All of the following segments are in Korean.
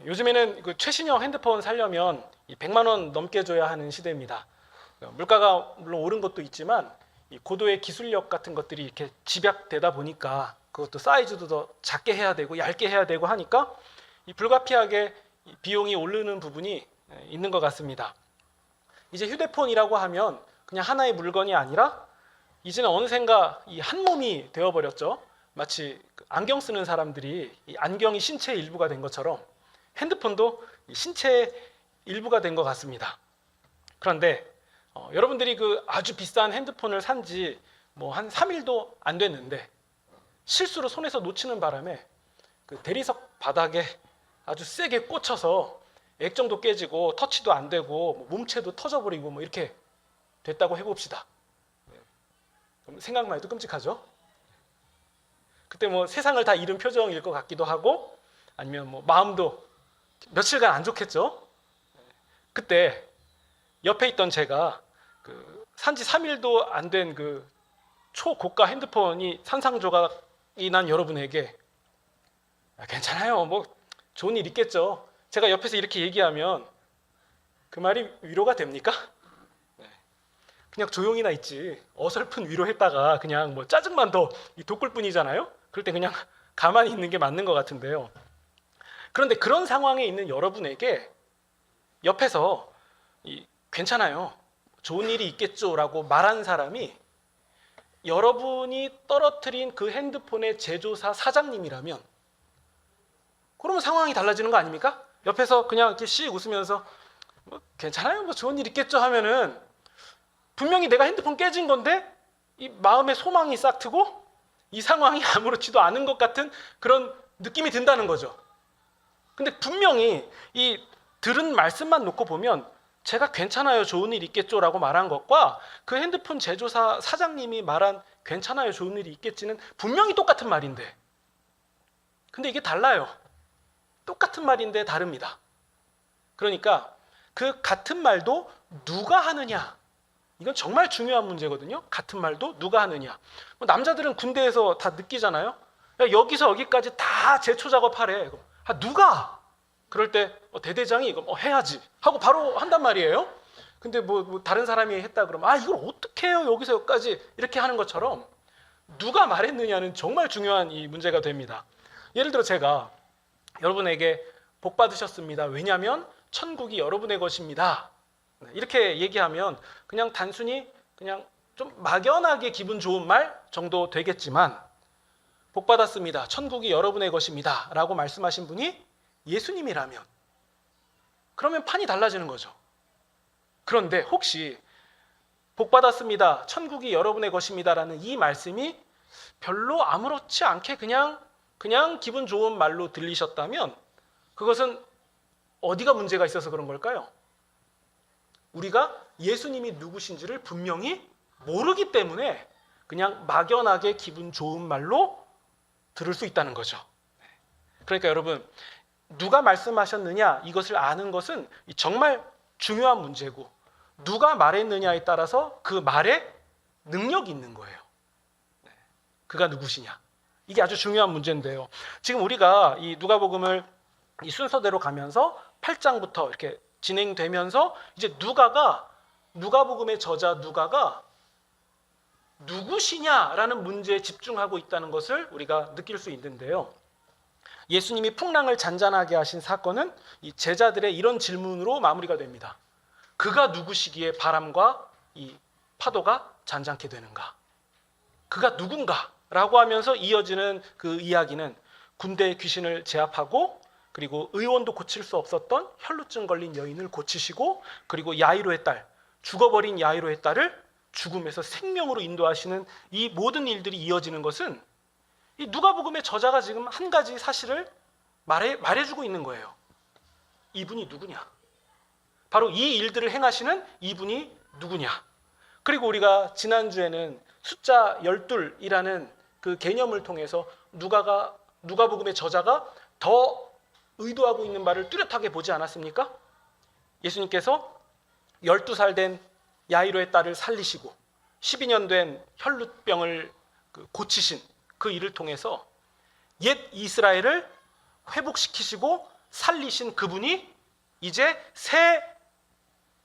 요즘에는 그 최신형 핸드폰 사려면 100만 원 넘게 줘야 하는 시대입니다. 물가가 물론 오른 것도 있지만 이 고도의 기술력 같은 것들이 이렇게 집약되다 보니까 그것도 사이즈도 더 작게 해야 되고 얇게 해야 되고 하니까 이 불가피하게 비용이 오르는 부분이 있는 것 같습니다. 이제 휴대폰이라고 하면 그냥 하나의 물건이 아니라 이제는 어느샌가 이 한 몸이 되어버렸죠. 마치 안경 쓰는 사람들이 이 안경이 신체의 일부가 된 것처럼 핸드폰도 신체의 일부가 된 것 같습니다. 그런데 여러분들이 그 아주 비싼 핸드폰을 산 지 뭐 한 3일도 안 됐는데 실수로 손에서 놓치는 바람에 그 대리석 바닥에 아주 세게 꽂혀서 액정도 깨지고 터치도 안 되고 뭐 몸체도 터져버리고 뭐 이렇게 됐다고 해봅시다. 그럼 생각만 해도 끔찍하죠? 그때 뭐 세상을 다 잃은 표정일 것 같기도 하고 아니면 뭐 마음도 며칠간 안 좋겠죠? 그때 옆에 있던 제가 그 산지 3일도 안 된 그 초고가 핸드폰이 산상조각이 난 여러분에게 괜찮아요, 뭐 좋은 일 있겠죠. 제가 옆에서 이렇게 얘기하면 그 말이 위로가 됩니까? 그냥 조용히나 있지 어설픈 위로했다가 그냥 뭐 짜증만 더 돋굴 뿐이잖아요. 그럴 때 그냥 가만히 있는 게 맞는 것 같은데요. 그런데 그런 상황에 있는 여러분에게 옆에서 괜찮아요, 좋은 일이 있겠죠 라고 말한 사람이 여러분이 떨어뜨린 그 핸드폰의 제조사 사장님이라면 그러면 상황이 달라지는 거 아닙니까? 옆에서 그냥 이렇게 씩 웃으면서 뭐 괜찮아요, 뭐 좋은 일 있겠죠 하면은 분명히 내가 핸드폰 깨진 건데 이 마음의 소망이 싹트고 이 상황이 아무렇지도 않은 것 같은 그런 느낌이 든다는 거죠. 근데 분명히 이 들은 말씀만 놓고 보면 제가 괜찮아요, 좋은 일 있겠죠 라고 말한 것과 그 핸드폰 제조사 사장님이 말한 괜찮아요, 좋은 일이 있겠지는 분명히 똑같은 말인데 근데 이게 달라요. 똑같은 말인데 다릅니다. 그러니까 그 같은 말도 누가 하느냐, 이건 정말 중요한 문제거든요. 같은 말도 누가 하느냐. 남자들은 군대에서 다 느끼잖아요. 야, 여기서 여기까지 다 제초 작업하래. 누가? 그럴 때 대대장이 이거 해야지 하고 바로 한단 말이에요. 근데 뭐 다른 사람이 했다 그러면 이걸 어떻게 해요, 여기서 여기까지 이렇게 하는 것처럼 누가 말했느냐는 정말 중요한 이 문제가 됩니다. 예를 들어 제가 여러분에게 복 받으셨습니다, 왜냐하면 천국이 여러분의 것입니다, 이렇게 얘기하면 그냥 단순히 그냥 좀 막연하게 기분 좋은 말 정도 되겠지만 복 받았습니다, 천국이 여러분의 것입니다 라고 말씀하신 분이 예수님이라면 그러면 판이 달라지는 거죠. 그런데 혹시 복 받았습니다, 천국이 여러분의 것입니다 라는 이 말씀이 별로 아무렇지 않게 그냥 기분 좋은 말로 들리셨다면 그것은 어디가 문제가 있어서 그런 걸까요? 우리가 예수님이 누구신지를 분명히 모르기 때문에 그냥 막연하게 기분 좋은 말로 들을 수 있다는 거죠. 그러니까 여러분, 누가 말씀하셨느냐 이것을 아는 것은 정말 중요한 문제고 누가 말했느냐에 따라서 그 말에 능력이 있는 거예요. 그가 누구시냐, 이게 아주 중요한 문제인데요. 지금 우리가 이 누가복음을 이 순서대로 가면서 8장부터 이렇게 진행되면서 이제 누가복음의 저자 누가가 누구시냐라는 문제에 집중하고 있다는 것을 우리가 느낄 수 있는데요. 예수님이 풍랑을 잔잔하게 하신 사건은 이 제자들의 이런 질문으로 마무리가 됩니다. 그가 누구시기에 바람과 이 파도가 잔잔케 되는가? 그가 누군가? 라고 하면서 이어지는 그 이야기는 군대의 귀신을 제압하고 그리고 의원도 고칠 수 없었던 혈루증 걸린 여인을 고치시고 그리고 야이로의 딸, 죽어버린 야이로의 딸을 죽음에서 생명으로 인도하시는 이 모든 일들이 이어지는 것은 이 누가복음의 저자가 지금 한 가지 사실을 말해주고 있는 거예요. 이분이 누구냐? 바로 이 일들을 행하시는 이분이 누구냐? 그리고 우리가 지난주에는 숫자 12이라는 그 개념을 통해서 누가복음의 저자가 더 의도하고 있는 바를 뚜렷하게 보지 않았습니까? 예수님께서 12살 된 야이로의 딸을 살리시고 12년 된 혈루병을 고치신 그 일을 통해서 옛 이스라엘을 회복시키시고 살리신 그분이 이제 새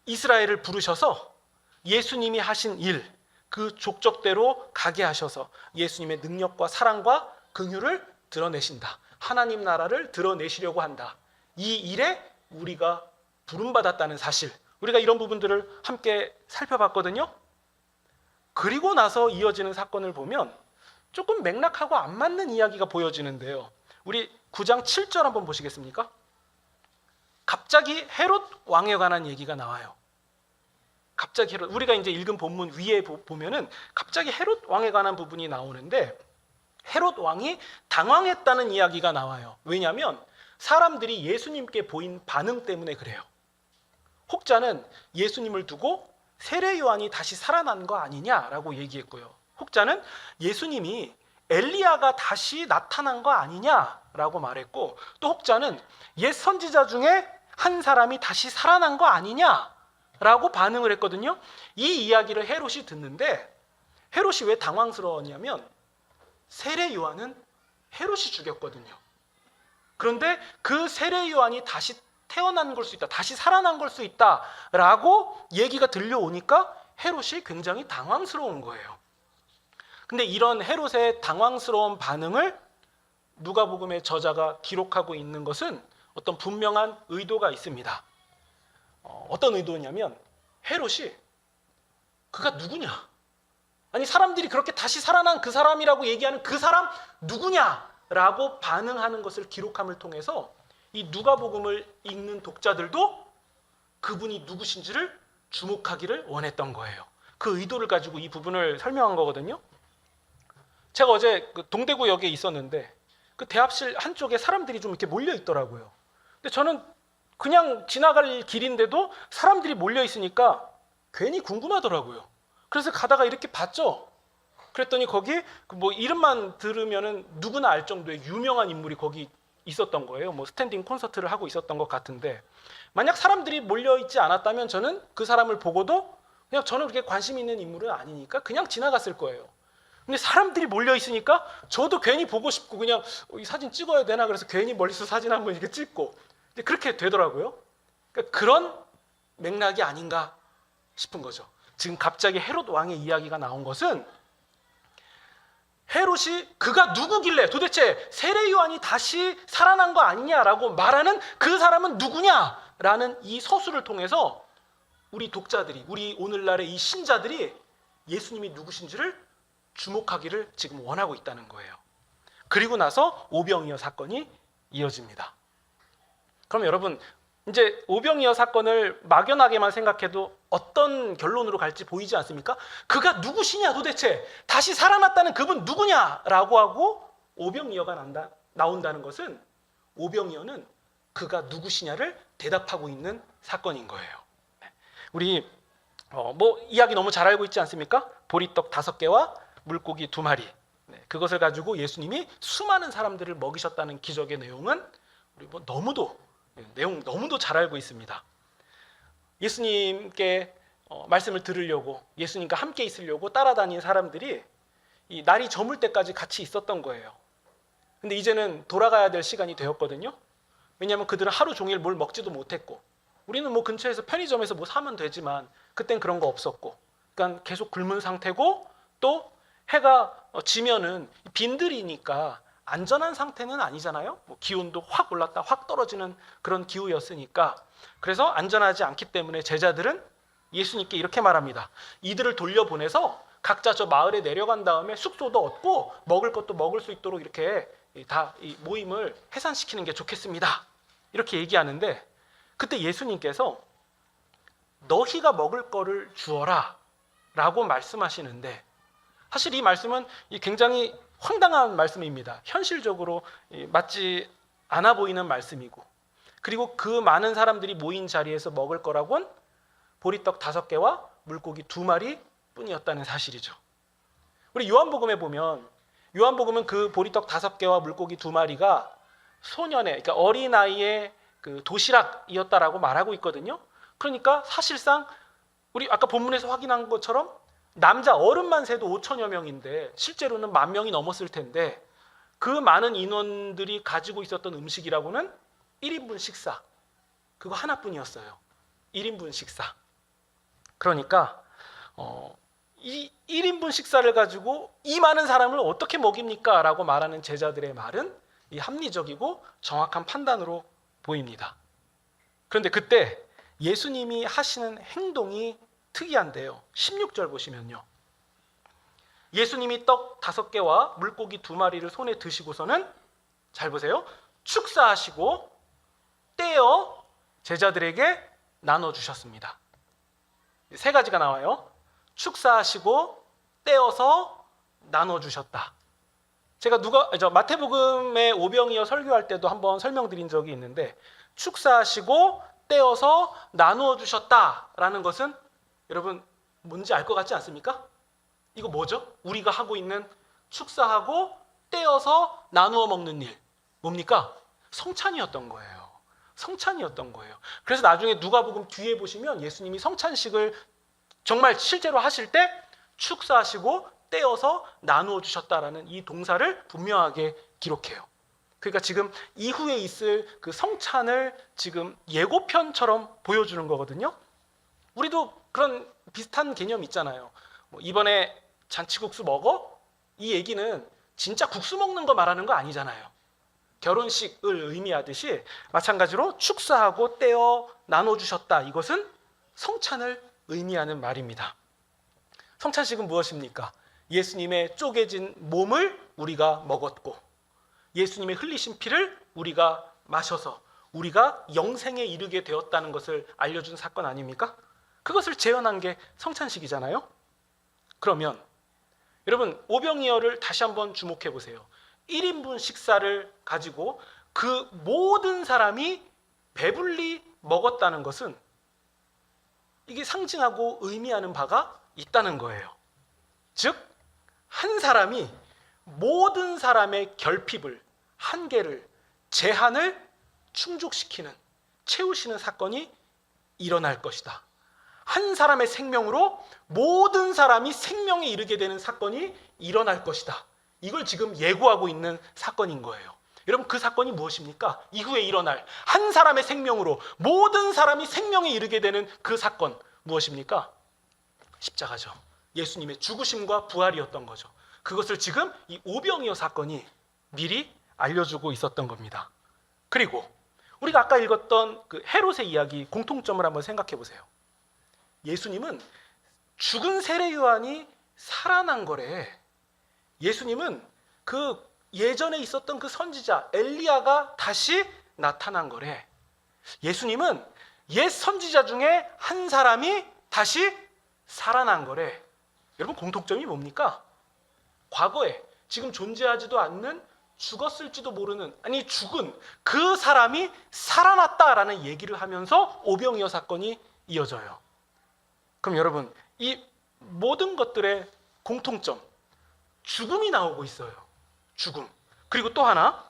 이스라엘을 부르셔서 예수님이 하신 일, 그 족적대로 가게 하셔서 예수님의 능력과 사랑과 긍휼을 드러내신다. 하나님 나라를 드러내시려고 한다. 이 일에 우리가 부름받았다는 사실, 우리가 이런 부분들을 함께 살펴봤거든요. 그리고 나서 이어지는 사건을 보면 조금 맥락하고 안 맞는 이야기가 보여지는데요. 우리 9장 7절 한번 보시겠습니까? 갑자기 헤롯 왕에 관한 얘기가 나와요. 갑자기 헤롯, 우리가 이제 읽은 본문 위에 보면은 갑자기 헤롯 왕에 관한 부분이 나오는데, 헤롯 왕이 당황했다는 이야기가 나와요. 왜냐하면 사람들이 예수님께 보인 반응 때문에 그래요. 혹자는 예수님을 두고 세례 요한이 다시 살아난 거 아니냐라고 얘기했고요. 혹자는 예수님이 엘리야가 다시 나타난 거 아니냐라고 말했고, 또 혹자는 옛 선지자 중에 한 사람이 다시 살아난 거 아니냐라고 반응을 했거든요. 이 이야기를 헤롯이 듣는데, 헤롯이 왜 당황스러웠냐면 세례 요한은 헤롯이 죽였거든요. 그런데 그 세례 요한이 다시 태어난 걸 수 있다, 다시 살아난 걸 수 있다라고 얘기가 들려오니까 헤롯이 굉장히 당황스러운 거예요. 근데 이런 헤롯의 당황스러운 반응을 누가복음의 저자가 기록하고 있는 것은 어떤 분명한 의도가 있습니다. 어떤 의도냐면 헤롯이 그가 누구냐? 아니 사람들이 그렇게 다시 살아난 그 사람이라고 얘기하는 그 사람 누구냐라고 반응하는 것을 기록함을 통해서 이 누가복음을 읽는 독자들도 그분이 누구신지를 주목하기를 원했던 거예요. 그 의도를 가지고 이 부분을 설명한 거거든요. 제가 어제 그 동대구역에 있었는데 그 대합실 한쪽에 사람들이 좀 이렇게 몰려 있더라고요. 근데 저는 그냥 지나갈 길인데도 사람들이 몰려 있으니까 괜히 궁금하더라고요. 그래서 가다가 이렇게 봤죠. 그랬더니 거기 뭐 이름만 들으면은 누구나 알 정도의 유명한 인물이 거기 있었던 거예요. 뭐 스탠딩 콘서트를 하고 있었던 것 같은데, 만약 사람들이 몰려 있지 않았다면 저는 그 사람을 보고도 그냥 저는 그렇게 관심 있는 인물은 아니니까 그냥 지나갔을 거예요. 근데 사람들이 몰려 있으니까 저도 괜히 보고 싶고 그냥 이 사진 찍어야 되나 그래서 괜히 멀리서 사진 한번 이렇게 찍고 그렇게 되더라고요. 그러니까 그런 맥락이 아닌가 싶은 거죠. 지금 갑자기 헤롯 왕의 이야기가 나온 것은 헤롯이 그가 누구길래 도대체 세례 요한이 다시 살아난 거 아니냐라고 말하는 그 사람은 누구냐라는 이 서술을 통해서 우리 독자들이, 우리 오늘날의 이 신자들이 예수님이 누구신지를 주목하기를 지금 원하고 있다는 거예요. 그리고 나서 오병이어 사건이 이어집니다. 그럼 여러분, 이제 오병이어 사건을 막연하게만 생각해도 어떤 결론으로 갈지 보이지 않습니까? 그가 누구시냐 도대체, 다시 살아났다는 그분 누구냐라고 하고 오병이어가 나온다는 것은 오병이어는 그가 누구시냐를 대답하고 있는 사건인 거예요. 우리 뭐 이야기 너무 잘 알고 있지 않습니까? 보리떡 5개와 물고기 2마리, 그것을 가지고 예수님이 수많은 사람들을 먹이셨다는 기적의 내용은 우리 뭐 너무도 잘 알고 있습니다. 예수님께 말씀을 들으려고, 예수님과 함께 있으려고 따라다닌 사람들이 이 날이 저물 때까지 같이 있었던 거예요. 근데 이제는 돌아가야 될 시간이 되었거든요. 왜냐하면 그들은 하루 종일 뭘 먹지도 못했고, 우리는 뭐 근처에서 편의점에서 뭐 사면 되지만 그땐 그런 거 없었고, 그러니까 계속 굶은 상태고, 또 해가 지면은 빈들이니까 안전한 상태는 아니잖아요. 뭐 기온도 확 올랐다 확 떨어지는 그런 기후였으니까. 그래서 안전하지 않기 때문에 제자들은 예수님께 이렇게 말합니다. 이들을 돌려보내서 각자 저 마을에 내려간 다음에 숙소도 얻고 먹을 것도 먹을 수 있도록 이렇게 다 이 모임을 해산시키는 게 좋겠습니다. 이렇게 얘기하는데, 그때 예수님께서 너희가 먹을 거를 주어라 라고 말씀하시는데, 사실 이 말씀은 굉장히 황당한 말씀입니다. 현실적으로 맞지 않아 보이는 말씀이고, 그리고 그 많은 사람들이 모인 자리에서 먹을 거라곤 보리떡 5개와 물고기 2마리 뿐이었다는 사실이죠. 우리 요한복음에 보면, 요한복음은 그 보리떡 5개와 물고기 2마리가 소년의, 그러니까 어린아이의 그 도시락이었다라고 말하고 있거든요. 그러니까 사실상 우리 아까 본문에서 확인한 것처럼 남자 어른만 세도 5천여 명인데 실제로는 10,000명이 넘었을 텐데, 그 많은 인원들이 가지고 있었던 음식이라고는 1인분 식사, 그거 하나뿐이었어요. 1인분 식사. 그러니까 이 1인분 식사를 가지고 이 많은 사람을 어떻게 먹입니까? 라고 말하는 제자들의 말은 이 합리적이고 정확한 판단으로 보입니다. 그런데 그때 예수님이 하시는 행동이 특이한데요. 16절 보시면요. 예수님이 떡 5개와 물고기 2마리를 손에 드시고서는, 잘 보세요, 축사하시고 떼어 제자들에게 나눠주셨습니다. 3가지가 나와요. 축사하시고 떼어서 나눠주셨다. 제가 마태복음의 오병이어 설교할 때도 한번 설명드린 적이 있는데, 축사하시고 떼어서 나누어 주셨다라는 것은 여러분 뭔지 알 것 같지 않습니까? 이거 뭐죠? 우리가 하고 있는 축사하고 떼어서 나누어 먹는 일, 뭡니까? 성찬이었던 거예요. 성찬이었던 거예요. 그래서 나중에 누가복음 뒤에 보시면 예수님이 성찬식을 정말 실제로 하실 때 축사하시고 떼어서 나누어 주셨다라는 이 동사를 분명하게 기록해요. 그러니까 지금 이후에 있을 그 성찬을 지금 예고편처럼 보여주는 거거든요. 우리도 그런 비슷한 개념 있잖아요. 이번에 잔치국수 먹어? 이 얘기는 진짜 국수 먹는 거 말하는 거 아니잖아요. 결혼식을 의미하듯이 마찬가지로 축사하고 떼어 나눠주셨다. 이것은 성찬을 의미하는 말입니다. 성찬식은 무엇입니까? 예수님의 쪼개진 몸을 우리가 먹었고 예수님의 흘리신 피를 우리가 마셔서 우리가 영생에 이르게 되었다는 것을 알려준 사건 아닙니까? 그것을 재현한 게 성찬식이잖아요. 그러면 여러분 오병이어를 다시 한번 주목해 보세요. 1인분 식사를 가지고 그 모든 사람이 배불리 먹었다는 것은 이게 상징하고 의미하는 바가 있다는 거예요. 즉, 한 사람이 모든 사람의 결핍을, 한계를, 제한을 충족시키는, 채우시는 사건이 일어날 것이다. 한 사람의 생명으로 모든 사람이 생명에 이르게 되는 사건이 일어날 것이다. 이걸 지금 예고하고 있는 사건인 거예요. 여러분, 그 사건이 무엇입니까? 이후에 일어날 한 사람의 생명으로 모든 사람이 생명에 이르게 되는 그 사건 무엇입니까? 십자가죠. 예수님의 죽으심과 부활이었던 거죠. 그것을 지금 이 오병이어 사건이 미리 알려주고 있었던 겁니다. 그리고 우리가 아까 읽었던 그 헤롯의 이야기 공통점을 한번 생각해 보세요. 예수님은 죽은 세례 요한이 살아난 거래. 예수님은 그 예전에 있었던 그 선지자 엘리야가 다시 나타난 거래. 예수님은 옛 선지자 중에 한 사람이 다시 살아난 거래. 여러분, 공통점이 뭡니까? 과거에 지금 존재하지도 않는, 죽었을지도 모르는, 아니 죽은 그 사람이 살아났다라는 얘기를 하면서 오병이어 사건이 이어져요. 그럼 여러분, 이 모든 것들의 공통점, 죽음이 나오고 있어요. 죽음. 그리고 또 하나,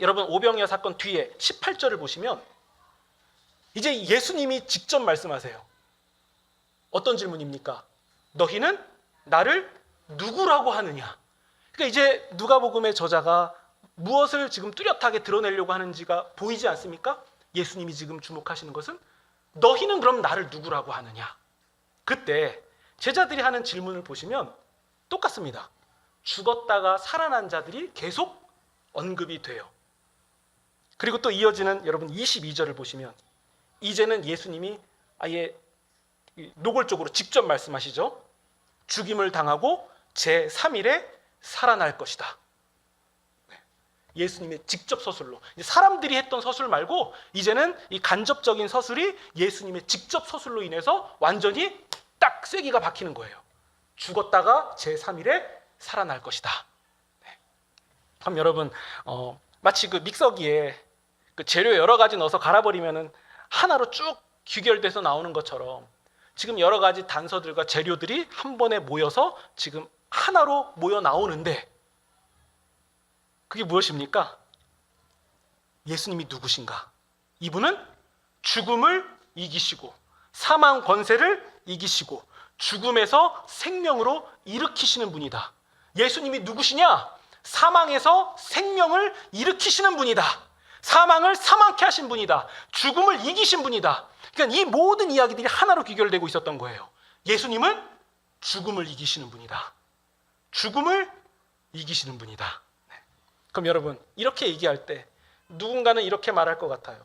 여러분 오병이어 사건 뒤에 18절을 보시면 이제 예수님이 직접 말씀하세요. 어떤 질문입니까? 너희는 나를 누구라고 하느냐? 그러니까 이제 누가복음의 저자가 무엇을 지금 뚜렷하게 드러내려고 하는지가 보이지 않습니까? 예수님이 지금 주목하시는 것은 너희는 그럼 나를 누구라고 하느냐? 그때 제자들이 하는 질문을 보시면 똑같습니다. 죽었다가 살아난 자들이 계속 언급이 돼요. 그리고 또 이어지는 여러분 22절을 보시면 이제는 예수님이 아예 노골적으로 직접 말씀하시죠. 죽임을 당하고 제3일에 살아날 것이다. 예수님의 직접 서술로, 사람들이 했던 서술 말고 이제는 이 간접적인 서술이 예수님의 직접 서술로 인해서 완전히 딱 쐐기가 박히는 거예요. 죽었다가 제3일에 살아날 것이다. 그럼 여러분 마치 그 믹서기에 그 재료 여러 가지 넣어서 갈아버리면은 하나로 쭉 귀결돼서 나오는 것처럼 지금 여러 가지 단서들과 재료들이 한 번에 모여서 지금 하나로 모여 나오는데 그게 무엇입니까? 예수님이 누구신가? 이분은 죽음을 이기시고 사망 권세를 이기시고 죽음에서 생명으로 일으키시는 분이다. 예수님이 누구시냐? 사망에서 생명을 일으키시는 분이다. 사망을 사망케 하신 분이다. 죽음을 이기신 분이다. 그러니까 이 모든 이야기들이 하나로 귀결되고 있었던 거예요. 예수님은 죽음을 이기시는 분이다. 죽음을 이기시는 분이다. 그럼 여러분, 이렇게 얘기할 때 누군가는 이렇게 말할 것 같아요.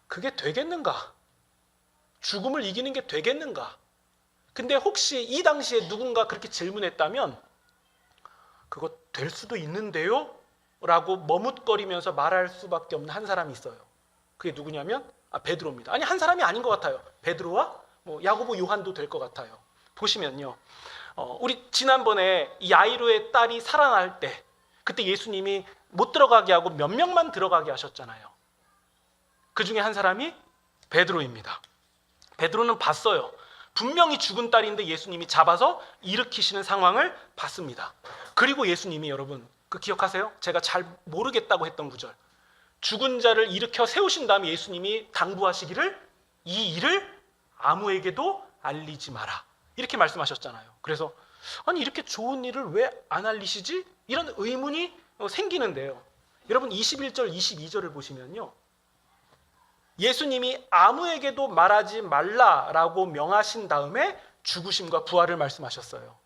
그게 되겠는가? 죽음을 이기는 게 되겠는가? 근데 혹시 이 당시에 누군가 그렇게 질문했다면 그거 될 수도 있는데요? 라고 머뭇거리면서 말할 수밖에 없는 한 사람이 있어요. 그게 누구냐면 베드로입니다. 아니, 한 사람이 아닌 것 같아요. 베드로와 야고보, 요한도 될 것 같아요. 보시면요, 우리 지난번에 야이로의 딸이 살아날 때 그때 예수님이 못 들어가게 하고 몇 명만 들어가게 하셨잖아요. 그 중에 한 사람이 베드로입니다. 베드로는 봤어요. 분명히 죽은 딸인데 예수님이 잡아서 일으키시는 상황을 봤습니다. 그리고 예수님이, 여러분 그 기억하세요? 제가 잘 모르겠다고 했던 구절, 죽은 자를 일으켜 세우신 다음에 예수님이 당부하시기를 이 일을 아무에게도 알리지 마라, 이렇게 말씀하셨잖아요. 그래서 아니, 이렇게 좋은 일을 왜 안 알리시지? 이런 의문이 생기는데요. 여러분 21절 22절을 보시면요, 예수님이 아무에게도 말하지 말라라고 명하신 다음에 죽으심과 부활을 말씀하셨어요.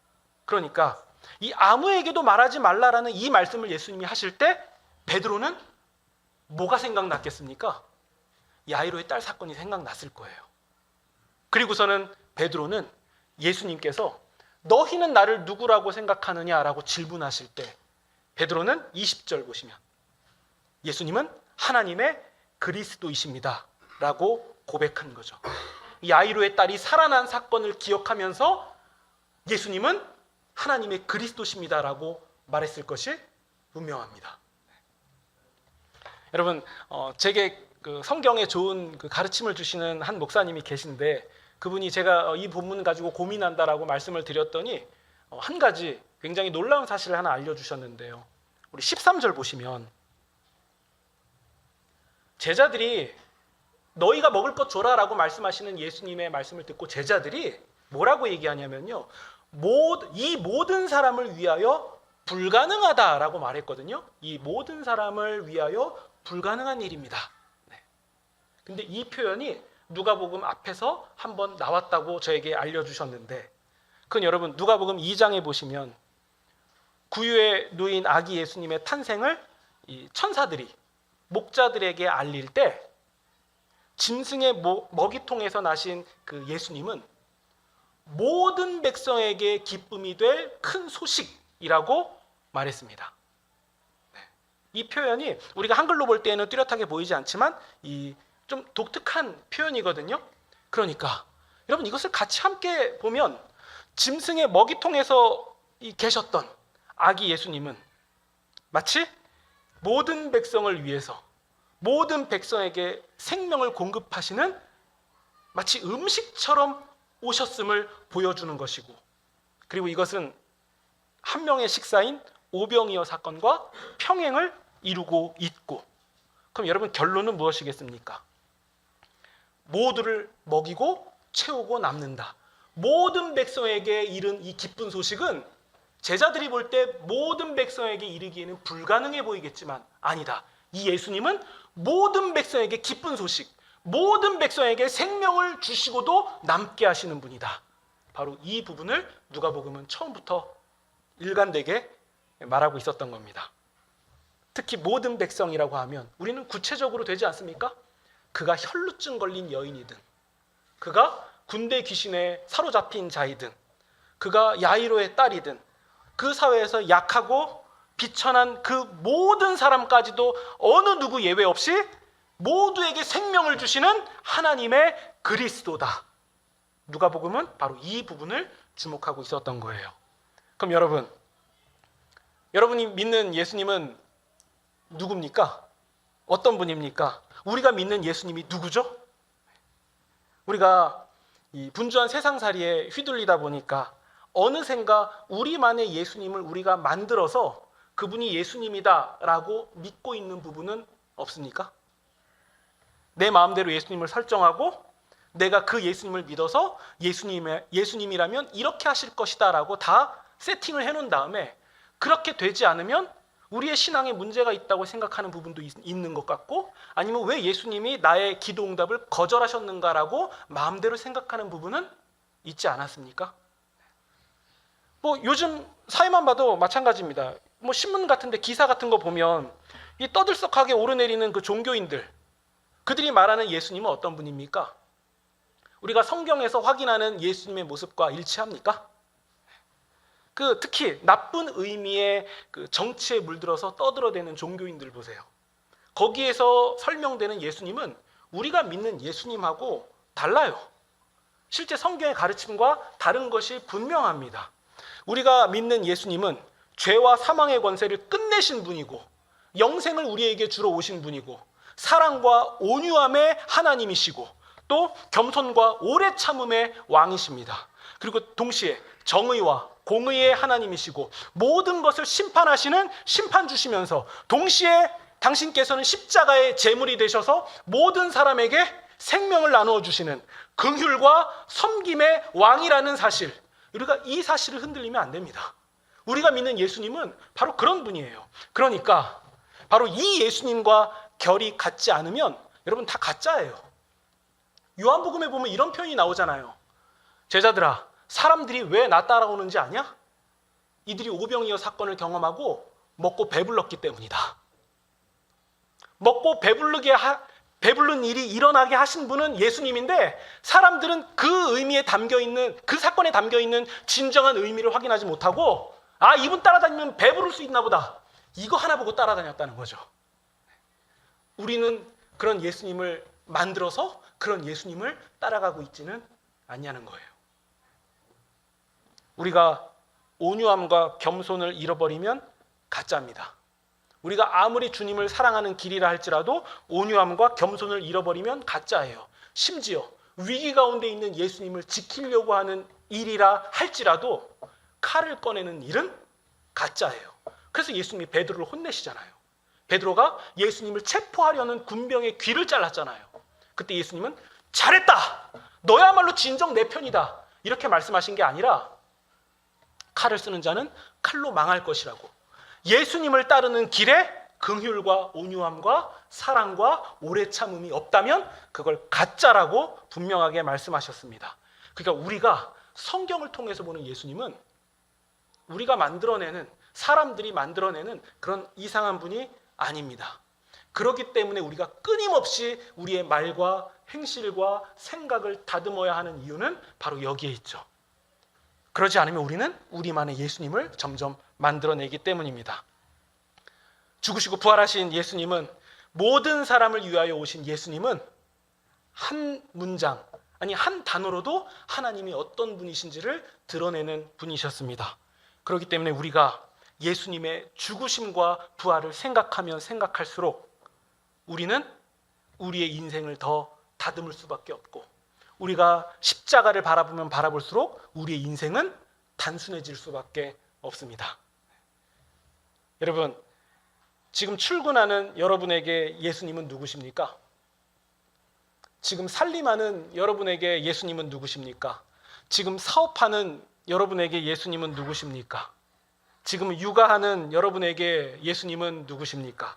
그러니까 이 아무에게도 말하지 말라라는 이 말씀을 예수님이 하실 때 베드로는 뭐가 생각났겠습니까? 야이로의 딸 사건이 생각났을 거예요. 그리고서는 베드로는 예수님께서 너희는 나를 누구라고 생각하느냐라고 질문하실 때 베드로는 20절 보시면 예수님은 하나님의 그리스도이십니다 라고 고백한 거죠. 야이로의 딸이 살아난 사건을 기억하면서 예수님은 하나님의 그리스도십니다 라고 말했을 것이 분명합니다. 여러분, 제게 그 성경에 좋은 그 가르침을 주시는 한 목사님이 계신데, 그분이 제가 이 본문 가지고 고민한다라고 말씀을 드렸더니 한 가지 굉장히 놀라운 사실을 하나 알려주셨는데요. 우리 13절 보시면 제자들이 너희가 먹을 것 줘라라고 말씀하시는 예수님의 말씀을 듣고 제자들이 뭐라고 얘기하냐면요, 이 모든 사람을 위하여 불가능하다라고 말했거든요. 이 모든 사람을 위하여 불가능한 일입니다. 근데 이 표현이 누가복음 앞에서 한번 나왔다고 저에게 알려주셨는데, 그건 여러분 누가복음 2장에 보시면 구유에 누인 아기 예수님의 탄생을 이 천사들이 목자들에게 알릴 때 짐승의 먹이통에서 나신 그 예수님은 모든 백성에게 기쁨이 될 큰 소식이라고 말했습니다. 이 표현이 우리가 한글로 볼 때는 뚜렷하게 보이지 않지만 이 좀 독특한 표현이거든요. 그러니까 여러분 이것을 같이 함께 보면 짐승의 먹이통에서 계셨던 아기 예수님은 마치 모든 백성을 위해서 모든 백성에게 생명을 공급하시는 마치 음식처럼 오셨음을 보여주는 것이고, 그리고 이것은 한 명의 식사인 오병이어 사건과 평행을 이루고 있고, 그럼 여러분 결론은 무엇이겠습니까? 모두를 먹이고 채우고 남는다. 모든 백성에게 이른 이 기쁜 소식은 제자들이 볼 때 모든 백성에게 이르기에는 불가능해 보이겠지만 아니다. 이 예수님은 모든 백성에게 기쁜 소식, 모든 백성에게 생명을 주시고도 남게 하시는 분이다. 바로 이 부분을 누가복음은 처음부터 일관되게 말하고 있었던 겁니다. 특히 모든 백성이라고 하면 우리는 구체적으로 되지 않습니까? 그가 혈루증 걸린 여인이든, 그가 군대 귀신에 사로잡힌 자이든, 그가 야이로의 딸이든, 그 사회에서 약하고 비천한 그 모든 사람까지도 어느 누구 예외 없이 모두에게 생명을 주시는 하나님의 그리스도다. 누가복음은 바로 이 부분을 주목하고 있었던 거예요. 그럼 여러분이 믿는 예수님은 누굽니까? 어떤 분입니까? 우리가 믿는 예수님이 누구죠? 우리가 이 분주한 세상살이에 휘둘리다 보니까 어느샌가 우리만의 예수님을 우리가 만들어서 그분이 예수님이다라고 믿고 있는 부분은 없습니까? 내 마음대로 예수님을 설정하고 내가 그 예수님을 믿어서 예수님이라면 이렇게 하실 것이다 라고 다 세팅을 해놓은 다음에 그렇게 되지 않으면 우리의 신앙에 문제가 있다고 생각하는 부분도 있는 것 같고, 아니면 왜 예수님이 나의 기도 응답을 거절하셨는가라고 마음대로 생각하는 부분은 있지 않았습니까? 뭐 요즘 사회만 봐도 마찬가지입니다. 뭐 신문 같은데 기사 같은 거 보면 이 떠들썩하게 오르내리는 그 종교인들, 그들이 말하는 예수님은 어떤 분입니까? 우리가 성경에서 확인하는 예수님의 모습과 일치합니까? 특히 나쁜 의미의 그 정치에 물들어서 떠들어대는 종교인들 보세요. 거기에서 설명되는 예수님은 우리가 믿는 예수님하고 달라요. 실제 성경의 가르침과 다른 것이 분명합니다. 우리가 믿는 예수님은 죄와 사망의 권세를 끝내신 분이고, 영생을 우리에게 주러 오신 분이고, 사랑과 온유함의 하나님이시고, 또 겸손과 오래 참음의 왕이십니다. 그리고 동시에 정의와 공의의 하나님이시고, 모든 것을 심판하시는 심판주시면서 동시에 당신께서는 십자가의 제물이 되셔서 모든 사람에게 생명을 나누어 주시는 긍휼과 섬김의 왕이라는 사실, 우리가 이 사실을 흔들리면 안 됩니다. 우리가 믿는 예수님은 바로 그런 분이에요. 그러니까 바로 이 예수님과 결이 같지 않으면 여러분 다 가짜예요. 요한복음에 보면 이런 표현이 나오잖아요. 제자들아, 사람들이 왜 나 따라오는지 아냐? 이들이 오병이어 사건을 경험하고 먹고 배불렀기 때문이다. 먹고 배부른 일이 일어나게 하신 분은 예수님인데, 사람들은 그 의미에 담겨있는, 그 사건에 담겨있는 진정한 의미를 확인하지 못하고, 아, 이분 따라다니면 배부를 수 있나 보다, 이거 하나 보고 따라다녔다는 거죠. 우리는 그런 예수님을 만들어서 그런 예수님을 따라가고 있지는 않냐는 거예요. 우리가 온유함과 겸손을 잃어버리면 가짜입니다. 우리가 아무리 주님을 사랑하는 길이라 할지라도 온유함과 겸손을 잃어버리면 가짜예요. 심지어 위기 가운데 있는 예수님을 지키려고 하는 일이라 할지라도 칼을 꺼내는 일은 가짜예요. 그래서 예수님이 베드로를 혼내시잖아요. 베드로가 예수님을 체포하려는 군병의 귀를 잘랐잖아요. 그때 예수님은 잘했다, 너야말로 진정 내 편이다, 이렇게 말씀하신 게 아니라 칼을 쓰는 자는 칼로 망할 것이라고, 예수님을 따르는 길에 긍휼과 온유함과 사랑과 오래 참음이 없다면 그걸 가짜라고 분명하게 말씀하셨습니다. 그러니까 우리가 성경을 통해서 보는 예수님은 우리가 만들어내는, 사람들이 만들어내는 그런 이상한 분이 아닙니다. 그렇기 때문에 우리가 끊임없이 우리의 말과 행실과 생각을 다듬어야 하는 이유는 바로 여기에 있죠. 그러지 않으면 우리는 우리만의 예수님을 점점 만들어내기 때문입니다. 죽으시고 부활하신 예수님은, 모든 사람을 위하여 오신 예수님은 한 문장, 아니 한 단어로도 하나님이 어떤 분이신지를 드러내는 분이셨습니다. 그렇기 때문에 우리가 예수님의 죽으심과 부활을 생각하면 생각할수록 우리는 우리의 인생을 더 다듬을 수밖에 없고, 우리가 십자가를 바라보면 바라볼수록 우리의 인생은 단순해질 수밖에 없습니다. 여러분, 지금 출근하는 여러분에게 예수님은 누구십니까? 지금 살림하는 여러분에게 예수님은 누구십니까? 지금 사업하는 여러분에게 예수님은 누구십니까? 지금 육아하는 여러분에게 예수님은 누구십니까?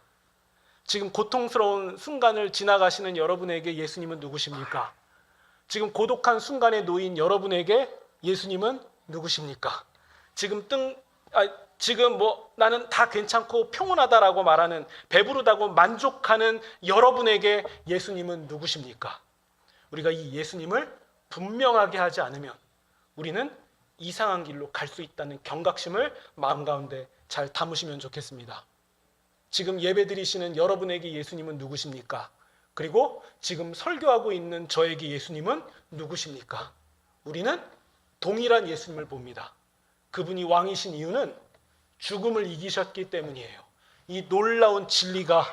지금 고통스러운 순간을 지나가시는 여러분에게 예수님은 누구십니까? 지금 고독한 순간에 놓인 여러분에게 예수님은 누구십니까? 지금 나는 다 괜찮고 평온하다라고 말하는, 배부르다고 만족하는 여러분에게 예수님은 누구십니까? 우리가 이 예수님을 분명하게 하지 않으면 우리는 이상한 길로 갈 수 있다는 경각심을 마음 가운데 잘 담으시면 좋겠습니다. 지금 예배드리시는 여러분에게 예수님은 누구십니까? 그리고 지금 설교하고 있는 저에게 예수님은 누구십니까? 우리는 동일한 예수님을 봅니다. 그분이 왕이신 이유는 죽음을 이기셨기 때문이에요. 이 놀라운 진리가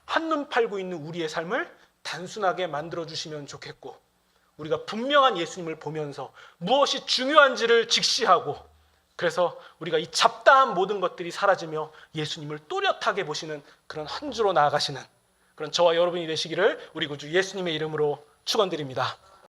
한눈 팔고 있는 우리의 삶을 단순하게 만들어주시면 좋겠고, 우리가 분명한 예수님을 보면서 무엇이 중요한지를 직시하고, 그래서 우리가 이 잡다한 모든 것들이 사라지며 예수님을 또렷하게 보시는 그런 한 주로 나아가시는 그런 저와 여러분이 되시기를 우리 구주 예수님의 이름으로 축원드립니다.